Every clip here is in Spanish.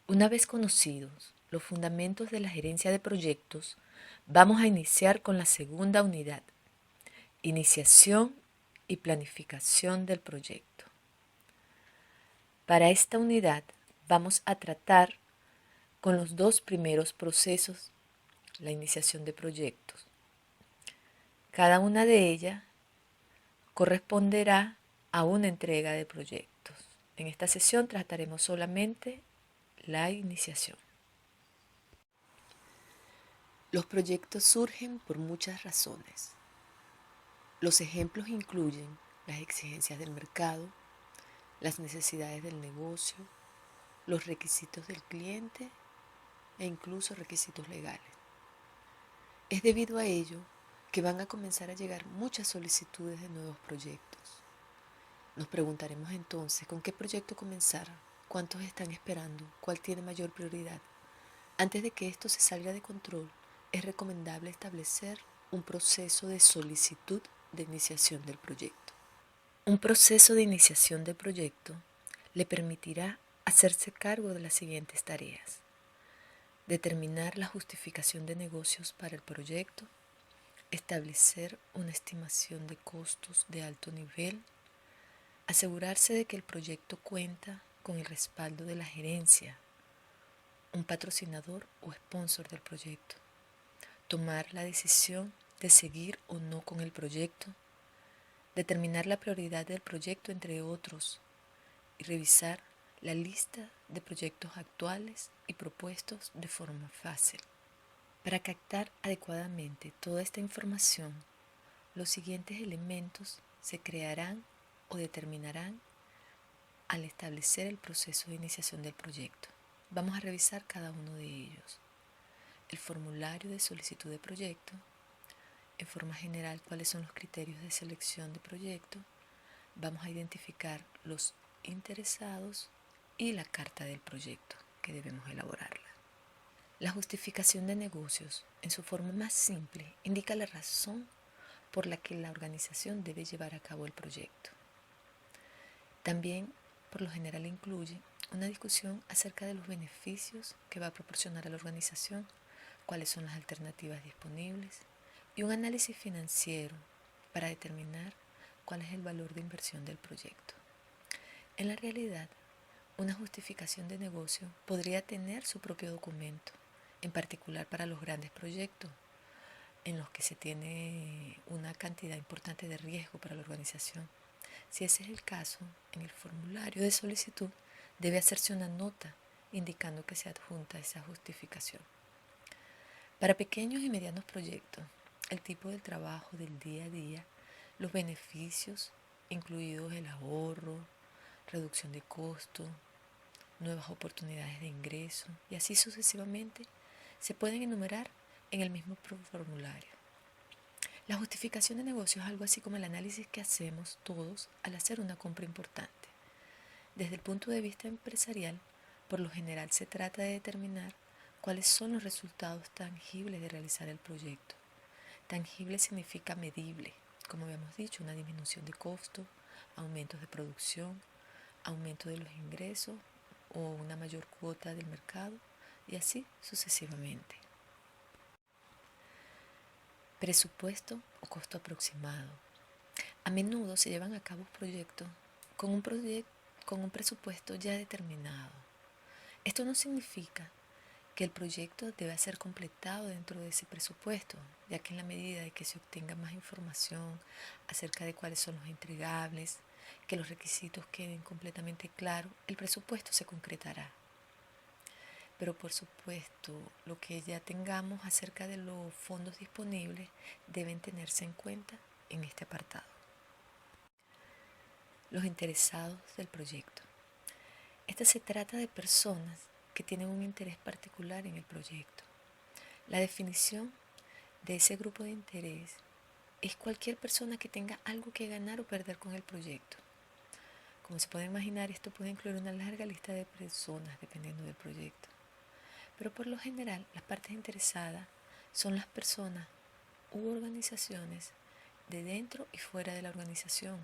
Una vez conocidos los fundamentos de la gerencia de proyectos, vamos a iniciar con la segunda unidad, iniciación y planificación del proyecto. Para esta unidad vamos a tratar con los dos primeros procesos, la iniciación de proyectos. Cada una de ellas corresponderá a una entrega de proyectos. En esta sesión trataremos solamente la iniciación. Los proyectos surgen por muchas razones. Los ejemplos incluyen las exigencias del mercado, las necesidades del negocio, los requisitos del cliente e incluso requisitos legales. Es debido a ello que van a comenzar a llegar muchas solicitudes de nuevos proyectos. Nos preguntaremos entonces con qué proyecto comenzar, cuántos están esperando, cuál tiene mayor prioridad. Antes de que esto se salga de control, es recomendable establecer un proceso de solicitud de iniciación del proyecto. Un proceso de iniciación de proyecto le permitirá hacerse cargo de las siguientes tareas: determinar la justificación de negocios para el proyecto, establecer una estimación de costos de alto nivel, asegurarse de que el proyecto cuenta con el respaldo de la gerencia, un patrocinador o sponsor del proyecto, tomar la decisión de seguir o no con el proyecto, determinar la prioridad del proyecto entre otros y revisar la lista de proyectos actuales y propuestos de forma fácil. Para captar adecuadamente toda esta información, los siguientes elementos se crearán o determinarán al establecer el proceso de iniciación del proyecto. Vamos a revisar cada uno de ellos. El formulario de solicitud de proyecto, en forma general cuáles son los criterios de selección de proyecto, vamos a identificar los interesados y la carta del proyecto que debemos elaborarla. La justificación de negocios, en su forma más simple, indica la razón por la que la organización debe llevar a cabo el proyecto. También, por lo general, incluye una discusión acerca de los beneficios que va a proporcionar a la organización, cuáles son las alternativas disponibles y un análisis financiero para determinar cuál es el valor de inversión del proyecto. En la realidad, una justificación de negocio podría tener su propio documento, en particular para los grandes proyectos, en los que se tiene una cantidad importante de riesgo para la organización. Si ese es el caso, en el formulario de solicitud debe hacerse una nota indicando que se adjunta esa justificación. Para pequeños y medianos proyectos, el tipo del trabajo del día a día, los beneficios, incluidos el ahorro, reducción de costos, nuevas oportunidades de ingreso y así sucesivamente, se pueden enumerar en el mismo formulario. La justificación de negocio es algo así como el análisis que hacemos todos al hacer una compra importante. Desde el punto de vista empresarial, por lo general se trata de determinar cuáles son los resultados tangibles de realizar el proyecto. Tangible significa medible, como habíamos dicho, una disminución de costos, aumentos de producción, aumento de los ingresos o una mayor cuota del mercado y así sucesivamente. Presupuesto o costo aproximado. A menudo se llevan a cabo proyectos con un presupuesto ya determinado. Esto no significa que el proyecto deba ser completado dentro de ese presupuesto, ya que en la medida de que se obtenga más información acerca de cuáles son los entregables, que los requisitos queden completamente claros, el presupuesto se concretará. Pero por supuesto, lo que ya tengamos acerca de los fondos disponibles deben tenerse en cuenta en este apartado. Los interesados del proyecto. Esta se trata de personas que tienen un interés particular en el proyecto. La definición de ese grupo de interés es cualquier persona que tenga algo que ganar o perder con el proyecto. Como se puede imaginar, esto puede incluir una larga lista de personas dependiendo del proyecto. Pero por lo general, las partes interesadas son las personas u organizaciones de dentro y fuera de la organización,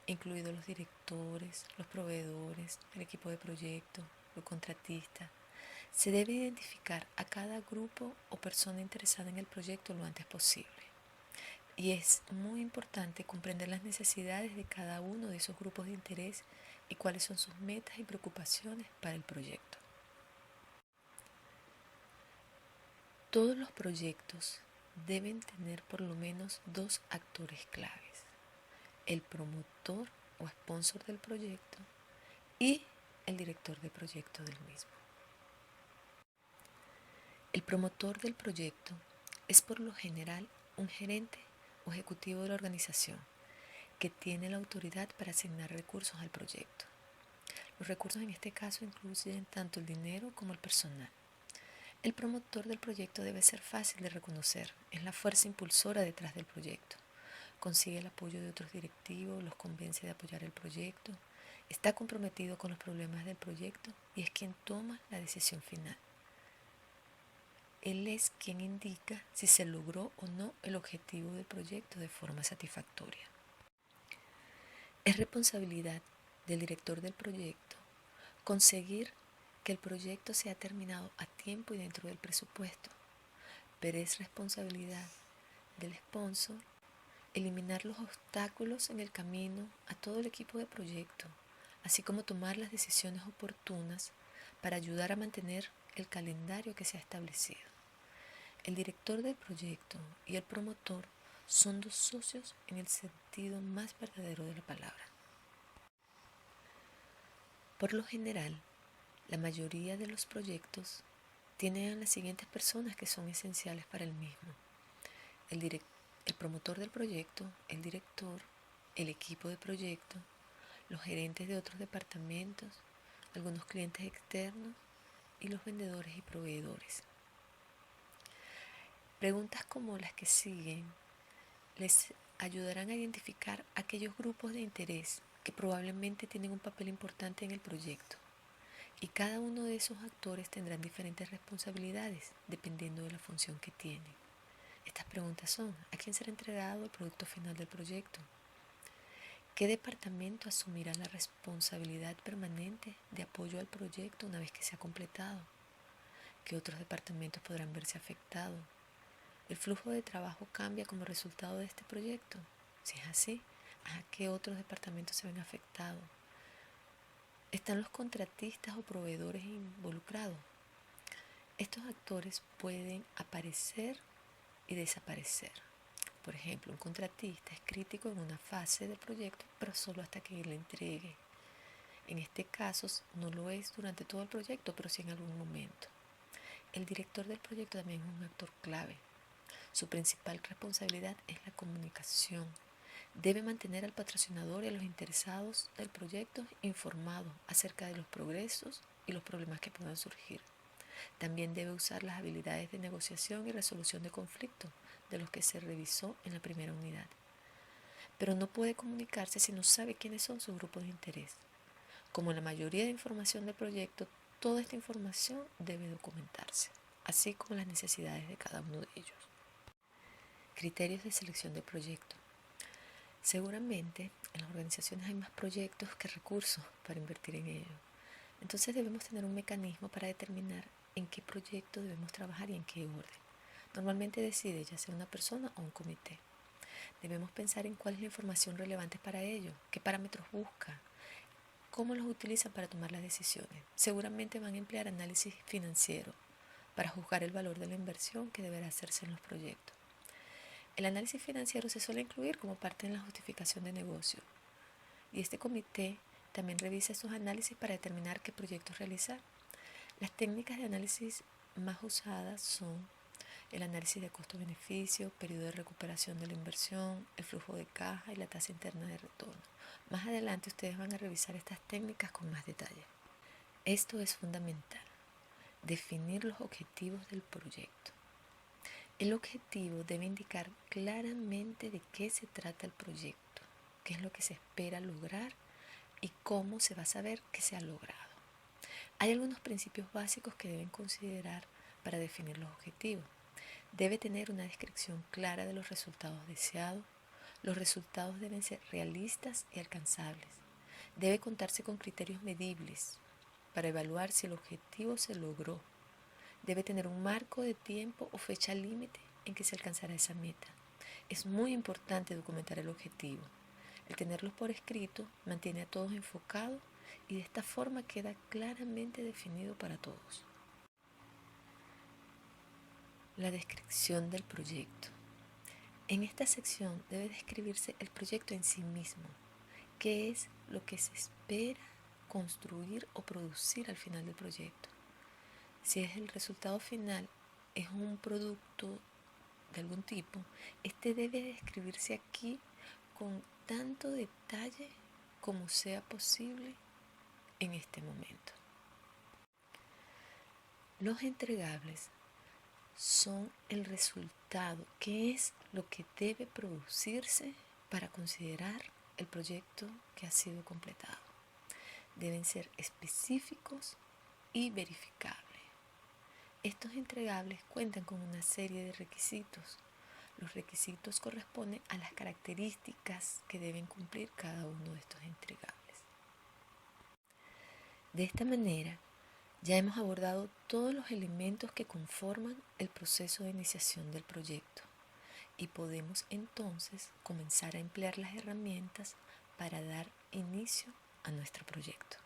incluidos los directores, los proveedores, el equipo de proyecto, los contratistas, Se debe identificar a cada grupo o persona interesada en el proyecto lo antes posible. Y es muy importante comprender las necesidades de cada uno de esos grupos de interés y cuáles son sus metas y preocupaciones para el proyecto. Todos los proyectos deben tener por lo menos dos actores claves: el promotor o sponsor del proyecto y el director de proyecto del mismo. El promotor del proyecto es por lo general un gerente o ejecutivo de la organización que tiene la autoridad para asignar recursos al proyecto. Los recursos en este caso incluyen tanto el dinero como el personal. El promotor del proyecto debe ser fácil de reconocer, es la fuerza impulsora detrás del proyecto. Consigue el apoyo de otros directivos, los convence de apoyar el proyecto, está comprometido con los problemas del proyecto y es quien toma la decisión final. Él es quien indica si se logró o no el objetivo del proyecto de forma satisfactoria. Es responsabilidad del director del proyecto conseguir que el proyecto sea terminado a tiempo y dentro del presupuesto, pero es responsabilidad del sponsor eliminar los obstáculos en el camino a todo el equipo de proyecto, así como tomar las decisiones oportunas para ayudar a mantener el calendario que se ha establecido. El director del proyecto y el promotor son dos socios en el sentido más verdadero de la palabra. Por lo general, la mayoría de los proyectos tienen a las siguientes personas que son esenciales para el mismo: el promotor del proyecto, el director, el equipo de proyecto, los gerentes de otros departamentos, algunos clientes externos y los vendedores y proveedores. Preguntas como las que siguen les ayudarán a identificar aquellos grupos de interés que probablemente tienen un papel importante en el proyecto. Y cada uno de esos actores tendrán diferentes responsabilidades dependiendo de la función que tienen. Estas preguntas son: ¿a quién será entregado el producto final del proyecto? ¿Qué departamento asumirá la responsabilidad permanente de apoyo al proyecto una vez que se ha completado? ¿Qué otros departamentos podrán verse afectados? ¿El flujo de trabajo cambia como resultado de este proyecto? Si es así, ¿a qué otros departamentos se ven afectados? ¿Están los contratistas o proveedores involucrados? Estos actores pueden aparecer y desaparecer. Por ejemplo, un contratista es crítico en una fase del proyecto, pero solo hasta que le entregue. En este caso, no lo es durante todo el proyecto, pero sí en algún momento. El director del proyecto también es un actor clave. Su principal responsabilidad es la comunicación. Debe mantener al patrocinador y a los interesados del proyecto informados acerca de los progresos y los problemas que puedan surgir. También debe usar las habilidades de negociación y resolución de conflictos de los que se revisó en la primera unidad. Pero no puede comunicarse si no sabe quiénes son sus grupos de interés. Como en la mayoría de información del proyecto, toda esta información debe documentarse, así como las necesidades de cada uno de ellos. Criterios de selección de proyecto. Seguramente en las organizaciones hay más proyectos que recursos para invertir en ellos. Entonces debemos tener un mecanismo para determinar en qué proyecto debemos trabajar y en qué orden. Normalmente decide ya sea una persona o un comité. Debemos pensar en cuál es la información relevante para ello, qué parámetros busca, cómo los utilizan para tomar las decisiones. Seguramente van a emplear análisis financiero para juzgar el valor de la inversión que deberá hacerse en los proyectos. El análisis financiero se suele incluir como parte de la justificación de negocio, y este comité también revisa esos análisis para determinar qué proyectos realizar. Las técnicas de análisis más usadas son el análisis de costo-beneficio, periodo de recuperación de la inversión, el flujo de caja y la tasa interna de retorno. Más adelante ustedes van a revisar estas técnicas con más detalle. Esto es fundamental: definir los objetivos del proyecto. El objetivo debe indicar claramente de qué se trata el proyecto, qué es lo que se espera lograr y cómo se va a saber que se ha logrado. Hay algunos principios básicos que deben considerar para definir los objetivos. Debe tener una descripción clara de los resultados deseados. Los resultados deben ser realistas y alcanzables. Debe contarse con criterios medibles para evaluar si el objetivo se logró Debe tener un marco de tiempo o fecha límite en que se alcanzará esa meta. Es muy importante documentar el objetivo. El tenerlos por escrito mantiene a todos enfocados y de esta forma queda claramente definido para todos. La descripción del proyecto. En esta sección debe describirse el proyecto en sí mismo, qué es lo que se espera construir o producir al final del proyecto. Si es el resultado final, es un producto de algún tipo, este debe describirse aquí con tanto detalle como sea posible en este momento. Los entregables son el resultado, que es lo que debe producirse para considerar el proyecto que ha sido completado. Deben ser específicos y verificables. Estos entregables cuentan con una serie de requisitos. Los requisitos corresponden a las características que deben cumplir cada uno de estos entregables. De esta manera, ya hemos abordado todos los elementos que conforman el proceso de iniciación del proyecto y podemos entonces comenzar a emplear las herramientas para dar inicio a nuestro proyecto.